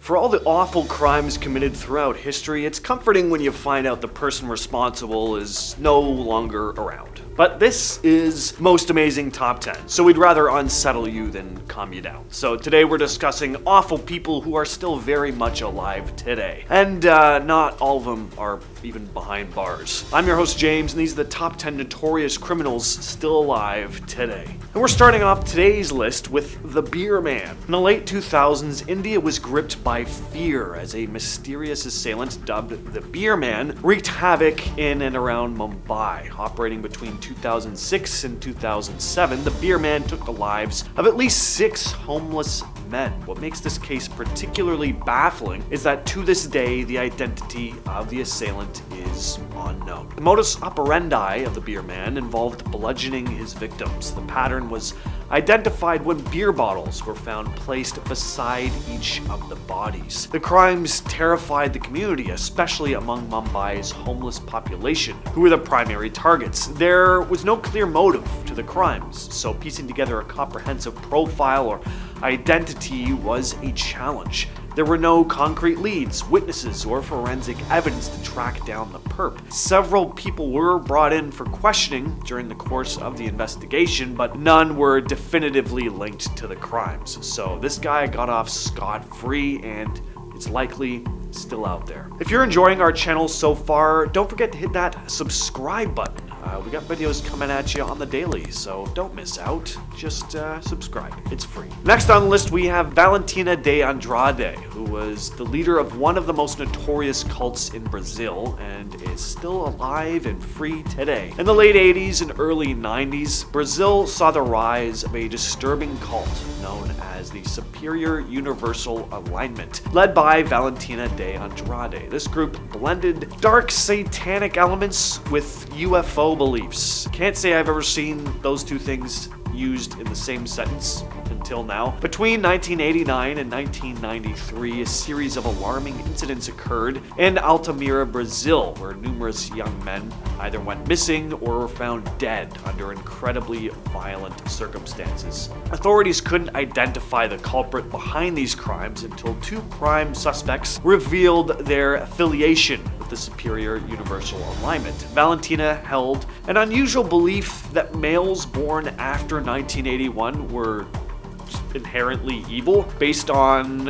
For all the awful crimes committed throughout history, it's comforting when you find out the person responsible is no longer around. But this is Most Amazing Top 10, so we'd rather unsettle you than calm you down. So today we're discussing awful people who are still very much alive today. And not all of them are even behind bars. I'm your host James, and these are the top 10 notorious criminals still alive today. And we're starting off today's list with the Beer Man. In the late 2000s, India was gripped by fear as a mysterious assailant dubbed the Beer Man wreaked havoc in and around Mumbai. Operating between 2006 and 2007, the Beer Man took the lives of at least 6 homeless men. What makes this case particularly baffling is that to this day, the identity of the assailant is unknown. The modus operandi of the Beer Man involved bludgeoning his victims. The pattern was identified when beer bottles were found placed beside each of the bodies. The crimes terrified the community, especially among Mumbai's homeless population, who were the primary targets. There was no clear motive to the crimes, so piecing together a comprehensive profile or identity was a challenge. There were no concrete leads, witnesses, or forensic evidence to track down the perp. Several people were brought in for questioning during the course of the investigation, but none were definitively linked to the crimes. So this guy got off scot-free and it's likely still out there. If you're enjoying our channel so far, don't forget to hit that subscribe button. We got videos coming at you on the daily, so don't miss out. Just subscribe. It's free. Next on the list, we have Valentina De Andrade, who was the leader of one of the most notorious cults in Brazil and is still alive and free today. In the late 80s and early 90s, Brazil saw the rise of a disturbing cult known as the Superior Universal Alignment, led by Valentina De Andrade. This group blended dark satanic elements with UFO beliefs. Can't say I've ever seen those two things used in the same sentence until now. Between 1989 and 1993, a series of alarming incidents occurred in Altamira, Brazil, where numerous young men either went missing or were found dead under incredibly violent circumstances. Authorities couldn't identify the culprit behind these crimes until 2 prime suspects revealed their affiliation with the Superior Universal Alignment. Valentina held an unusual belief that males born after 1981 were inherently evil based on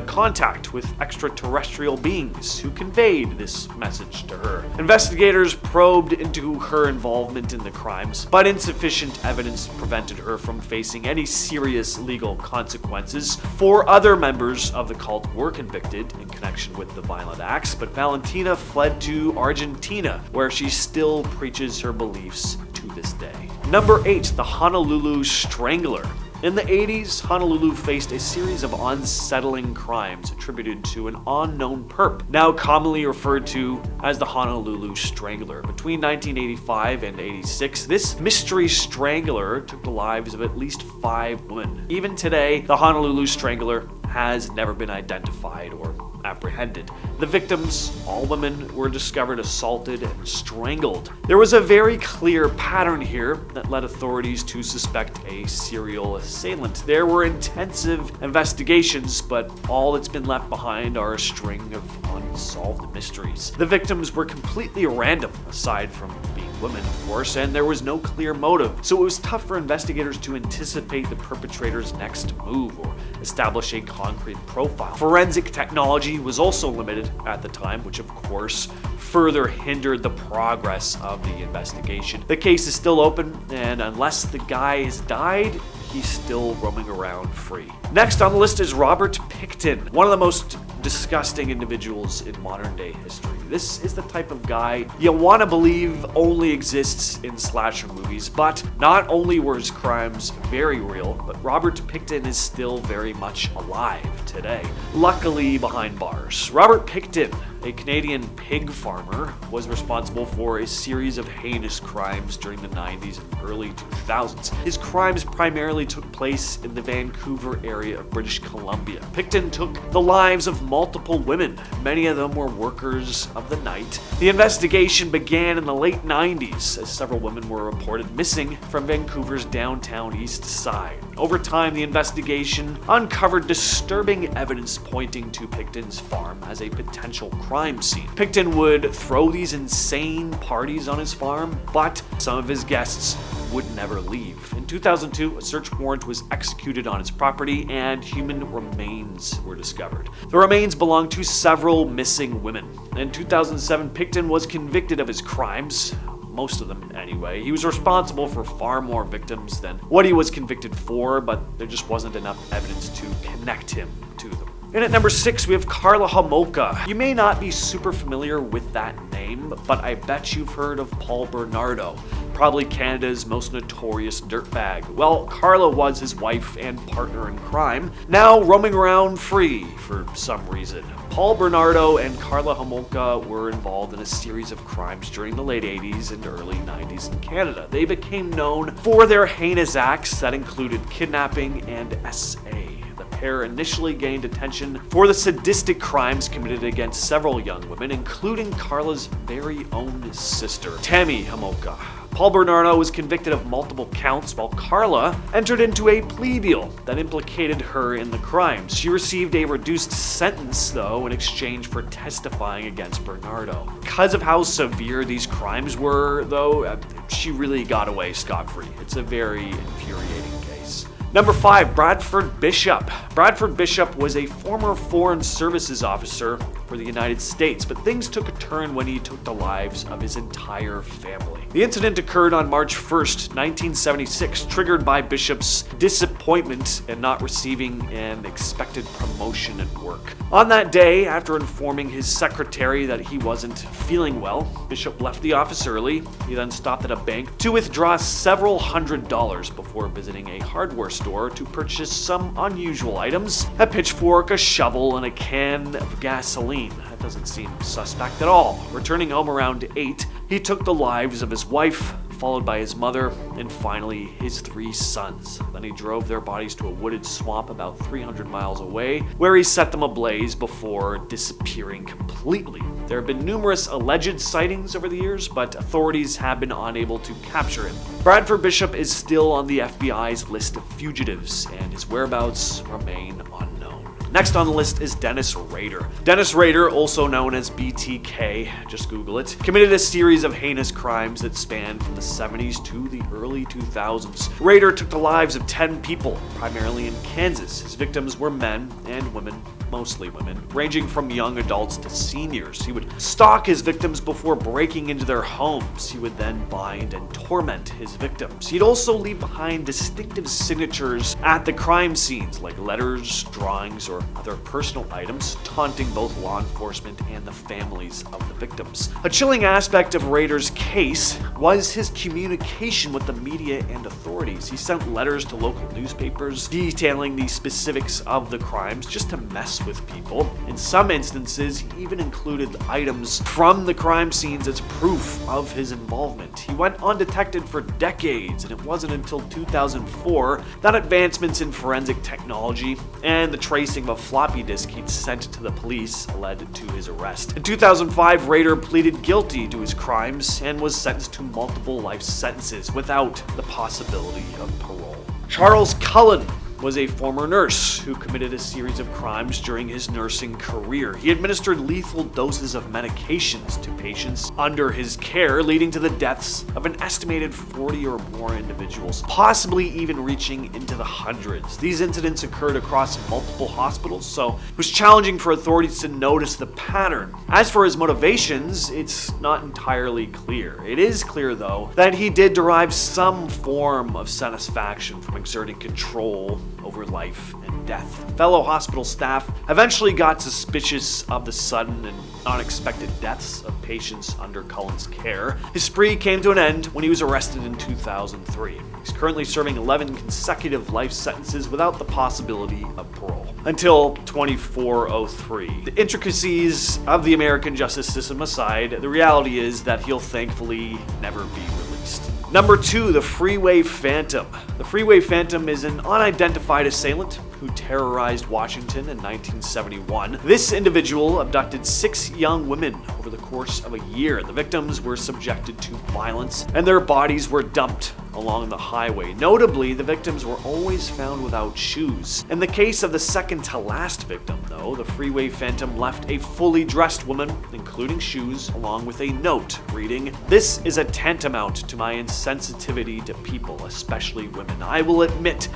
contact with extraterrestrial beings who conveyed this message to her. Investigators probed into her involvement in the crimes, but insufficient evidence prevented her from facing any serious legal consequences. 4 other members of the cult were convicted in connection with the violent acts, but Valentina fled to Argentina, where she still preaches her beliefs to this day. Number 8, the Honolulu Strangler. In the 80s, Honolulu faced a series of unsettling crimes attributed to an unknown perp, now commonly referred to as the Honolulu Strangler. Between 1985 and 86, this mystery strangler took the lives of at least 5 women. Even today, the Honolulu Strangler has never been identified or apprehended. The victims, all women, were discovered assaulted and strangled. There was a very clear pattern here that led authorities to suspect a serial assailant. There were intensive investigations, but all that's been left behind are a string of unsolved mysteries. The victims were completely random, aside from being women, of course, and there was no clear motive, so it was tough for investigators to anticipate the perpetrator's next move or establish a concrete profile. Forensic technology was also limited at the time, which of course further hindered the progress of the investigation. The case is still open, and unless the guy has died, he's still roaming around free. Next on the list is Robert Pickton, one of the most disgusting individuals in modern day history. This is the type of guy you want to believe only exists in slasher movies, but not only were his crimes very real, but Robert Pickton is still very much alive today, luckily behind bars. Robert Pickton a Canadian pig farmer, was responsible for a series of heinous crimes during the 90s and early 2000s. His crimes primarily took place in the Vancouver area of British Columbia. Pickton took the lives of multiple women. Many of them were workers of the night. The investigation began in the late 90s as several women were reported missing from Vancouver's downtown east side. Over time, the investigation uncovered disturbing evidence pointing to Pickton's farm as a potential crime scene. Pickton would throw these insane parties on his farm, but some of his guests would never leave. In 2002, a search warrant was executed on his property and human remains were discovered. The remains belonged to several missing women. In 2007, Pickton was convicted of his crimes. Most of them anyway. He was responsible for far more victims than what he was convicted for, but there just wasn't enough evidence to connect him to them. And at number 6, we have Karla Homolka. You may not be super familiar with that name, but I bet you've heard of Paul Bernardo, probably Canada's most notorious dirtbag. Well, Karla was his wife and partner in crime, now roaming around free for some reason. Paul Bernardo and Karla Homolka were involved in a series of crimes during the late 80s and early 90s in Canada. They became known for their heinous acts that included kidnapping and SA. The pair initially gained attention for the sadistic crimes committed against several young women, including Karla's very own sister, Tammy Homolka. Paul Bernardo was convicted of multiple counts, while Karla entered into a plea deal that implicated her in the crimes. She received a reduced sentence, though, in exchange for testifying against Bernardo. Because of how severe these crimes were, though, she really got away scot-free. It's a very infuriating case. Number 5, Bradford Bishop. Bradford Bishop was a former Foreign Services officer for the United States, but things took a turn when he took the lives of his entire family. The incident occurred on March 1st, 1976, triggered by Bishop's disappointment in not receiving an expected promotion at work. On that day, after informing his secretary that he wasn't feeling well, Bishop left the office early. He then stopped at a bank to withdraw several $100s before visiting a hardware store to purchase some unusual items: a pitchfork, a shovel, and a can of gasoline. That doesn't seem suspect at all. Returning home around 8, he took the lives of his wife, followed by his mother, and finally his 3 sons. Then he drove their bodies to a wooded swamp about 300 miles away, where he set them ablaze before disappearing completely. There have been numerous alleged sightings over the years, but authorities have been unable to capture him. Bradford Bishop is still on the FBI's list of fugitives, and his whereabouts remain unknown. Next on the list is Dennis Rader. Dennis Rader, also known as BTK, just Google it, committed a series of heinous crimes that spanned from the 70s to the early 2000s. Rader took the lives of 10 people, primarily in Kansas. His victims were men and women, mostly women, ranging from young adults to seniors. He would stalk his victims before breaking into their homes. He would then bind and torment his victims. He'd also leave behind distinctive signatures at the crime scenes, like letters, drawings, or other personal items, taunting both law enforcement and the families of the victims. A chilling aspect of Rader's case was his communication with the media and authorities. He sent letters to local newspapers detailing the specifics of the crimes just to mess with people. In some instances, he even included items from the crime scenes as proof of his involvement. He went undetected for decades, and it wasn't until 2004 that advancements in forensic technology and the tracing of a floppy disk he'd sent to the police led to his arrest. In 2005, Rader pleaded guilty to his crimes and was sentenced to multiple life sentences without the possibility of parole. Charles Cullen was a former nurse who committed a series of crimes during his nursing career. He administered lethal doses of medications to patients under his care, leading to the deaths of an estimated 40 or more individuals, possibly even reaching into the hundreds. These incidents occurred across multiple hospitals, so it was challenging for authorities to notice the pattern. As for his motivations, it's not entirely clear. It is clear, though, that he did derive some form of satisfaction from exerting control over life and death. Fellow hospital staff eventually got suspicious of the sudden and unexpected deaths of patients under Cullen's care. His spree came to an end when he was arrested in 2003. He's currently serving 11 consecutive life sentences without the possibility of parole. Until 2403. The intricacies of the American justice system aside, the reality is that he'll thankfully never be released. Number 2, the Freeway Phantom. The Freeway Phantom is an unidentified assailant who terrorized Washington in 1971. This individual abducted 6 young women over the course of a year. The victims were subjected to violence and their bodies were dumped along the highway. Notably, the victims were always found without shoes. In the case of the second to last victim, though, the Freeway Phantom left a fully dressed woman, including shoes, along with a note reading, "This is a tantamount to my insensitivity to people, especially women. I will admit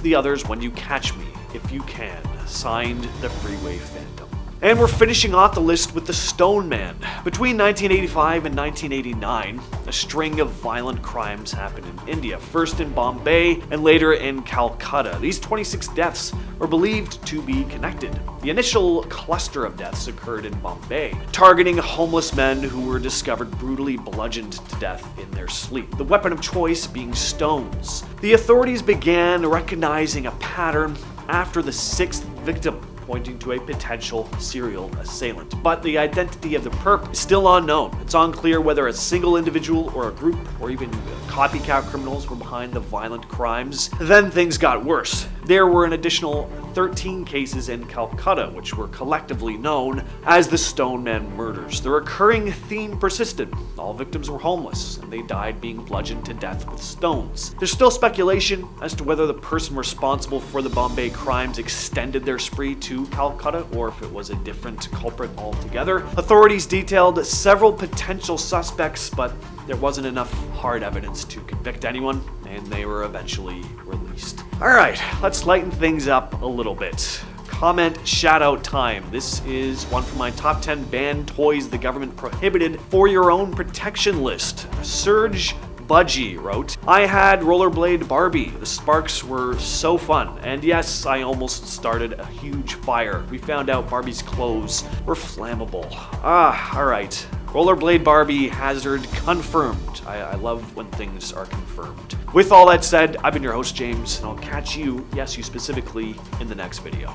the others when you catch me, if you can." Signed, the Freeway Phantom. And we're finishing off the list with the Stoneman. Between 1985 and 1989, a string of violent crimes happened in India, first in Bombay and later in Calcutta. These 26 deaths were believed to be connected. The initial cluster of deaths occurred in Bombay, targeting homeless men who were discovered brutally bludgeoned to death in their sleep, the weapon of choice being stones. The authorities began recognizing a pattern after the 6th victim, pointing to a potential serial assailant. But the identity of the perp is still unknown. It's unclear whether a single individual or a group or even copycat criminals were behind the violent crimes. Then things got worse. There were an additional 13 cases in Calcutta, which were collectively known as the Stoneman murders. The recurring theme persisted. All victims were homeless, and they died being bludgeoned to death with stones. There's still speculation as to whether the person responsible for the Bombay crimes extended their spree to Calcutta, or if it was a different culprit altogether. Authorities detailed several potential suspects, but there wasn't enough hard evidence to convict anyone, and they were eventually released. Alright, let's lighten things up a little bit. Comment shoutout time. This is one from my top 10 banned toys the government prohibited for your own protection list. Surge Budgie wrote, "I had rollerblade Barbie. The sparks were so fun. And yes, I almost started a huge fire. We found out Barbie's clothes were flammable." Alright. Rollerblade Barbie hazard confirmed. I love when things are confirmed. With all that said, I've been your host, James, and I'll catch you, yes, you specifically, in the next video.